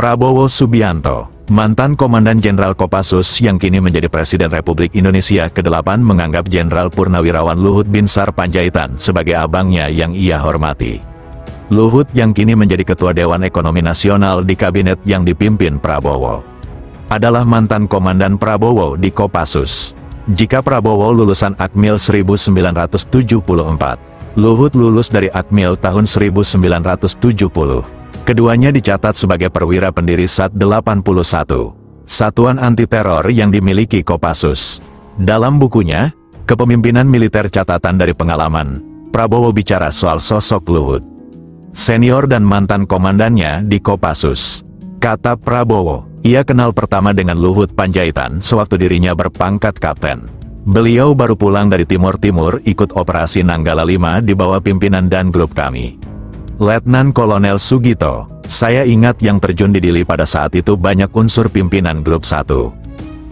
Prabowo Subianto, mantan Komandan Jenderal Kopassus yang kini menjadi Presiden Republik Indonesia ke-8 menganggap Jenderal Purnawirawan Luhut Binsar Panjaitan sebagai abangnya yang ia hormati. Luhut yang kini menjadi Ketua Dewan Ekonomi Nasional di kabinet yang dipimpin Prabowo, adalah mantan Komandan Prabowo di Kopassus. Jika Prabowo lulusan Akmil 1974, Luhut lulus dari Akmil tahun 1970. Keduanya dicatat sebagai perwira pendiri SAT-81, satuan anti-teror yang dimiliki Kopassus. Dalam bukunya, Kepemimpinan Militer Catatan dari Pengalaman, Prabowo bicara soal sosok Luhut, senior dan mantan komandannya di Kopassus. Kata Prabowo, ia kenal pertama dengan Luhut Panjaitan sewaktu dirinya berpangkat kapten. Beliau baru pulang dari Timur Timur ikut operasi Nanggala 5 di bawah pimpinan dan grup kami. Letnan Kolonel Sugito, saya ingat yang terjun di Dili pada saat itu banyak unsur pimpinan grup 1.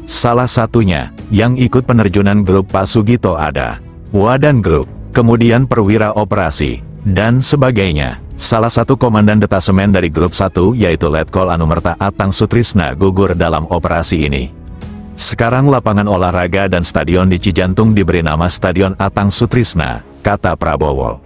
Salah satunya, yang ikut penerjunan grup Pak Sugito ada Wadan Grup, kemudian perwira operasi, dan sebagainya. Salah satu komandan detasemen dari grup 1 yaitu Letkol Anumerta Atang Sutrisna gugur dalam operasi ini. Sekarang lapangan olahraga dan stadion di Cijantung diberi nama Stadion Atang Sutrisna, kata Prabowo.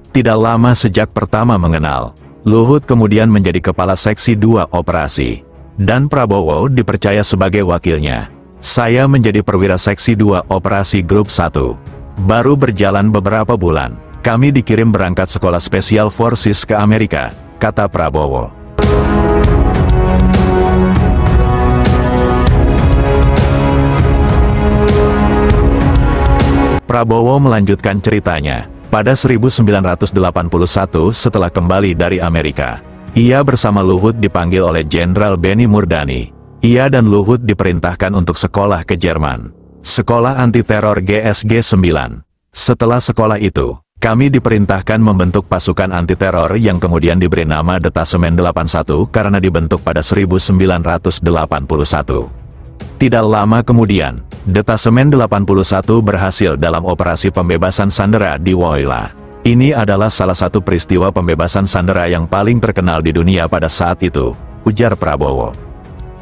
Tidak lama sejak pertama mengenal, Luhut kemudian menjadi Kepala Seksi 2 Operasi, dan Prabowo dipercaya sebagai wakilnya. Saya menjadi Perwira Seksi 2 Operasi Grup 1. Baru berjalan beberapa bulan, kami dikirim berangkat sekolah Special Forces ke Amerika, kata Prabowo. Prabowo melanjutkan ceritanya. Pada 1981 setelah kembali dari Amerika, ia bersama Luhut dipanggil oleh Jenderal Benny Murdani. Ia dan Luhut diperintahkan untuk sekolah ke Jerman, sekolah anti-teror GSG 9. Setelah sekolah itu, kami diperintahkan membentuk pasukan anti-teror yang kemudian diberi nama Detasemen 81 karena dibentuk pada 1981. Tidak lama kemudian, Detasemen 81 berhasil dalam operasi pembebasan sandera di Woyla. Ini adalah salah satu peristiwa pembebasan sandera yang paling terkenal di dunia pada saat itu, ujar Prabowo.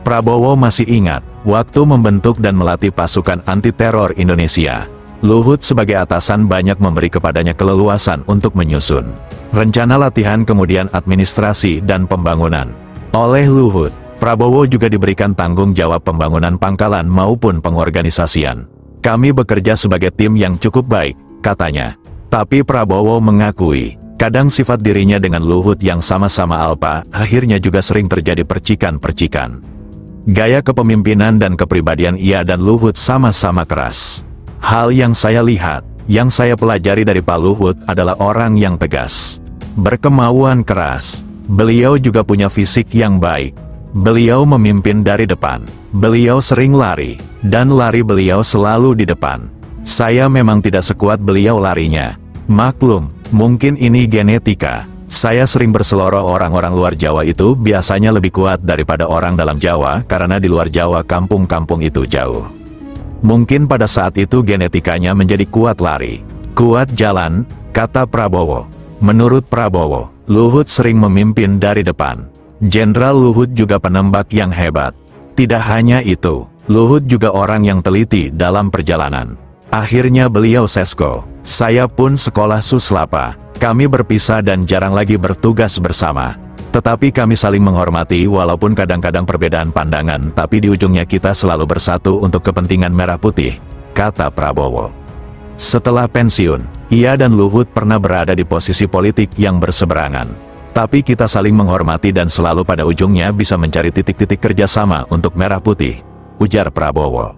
Prabowo masih ingat, waktu membentuk dan melatih pasukan anti-teror Indonesia, Luhut sebagai atasan banyak memberi kepadanya keleluasan untuk menyusun rencana latihan kemudian administrasi dan pembangunan. Oleh Luhut, Prabowo juga diberikan tanggung jawab pembangunan pangkalan maupun pengorganisasian. Kami bekerja sebagai tim yang cukup baik, katanya. Tapi Prabowo mengakui, kadang sifat dirinya dengan Luhut yang sama-sama alpa, akhirnya juga sering terjadi percikan-percikan. Gaya kepemimpinan dan kepribadian ia dan Luhut sama-sama keras. Hal yang saya lihat, yang saya pelajari dari Pak Luhut adalah orang yang tegas, berkemauan keras. Beliau juga punya fisik yang baik. Beliau memimpin dari depan. Beliau sering lari, dan lari beliau selalu di depan. Saya memang tidak sekuat beliau larinya. Maklum, mungkin ini genetika. Saya sering berseloroh orang-orang luar Jawa itu biasanya lebih kuat daripada orang dalam Jawa karena di luar Jawa kampung-kampung itu jauh. Mungkin pada saat itu genetikanya menjadi kuat lari, kuat jalan, kata Prabowo. Menurut Prabowo, Luhut sering memimpin dari depan. Jenderal Luhut juga penembak yang hebat. Tidak hanya itu, Luhut juga orang yang teliti dalam perjalanan. Akhirnya beliau sesko. Saya pun sekolah Suslapa. Kami berpisah dan jarang lagi bertugas bersama. Tetapi kami saling menghormati walaupun kadang-kadang perbedaan pandangan, tapi di ujungnya kita selalu bersatu untuk kepentingan merah putih, kata Prabowo. Setelah pensiun, ia dan Luhut pernah berada di posisi politik yang berseberangan. Tapi kita saling menghormati dan selalu pada ujungnya bisa mencari titik-titik kerjasama untuk merah putih, ujar Prabowo.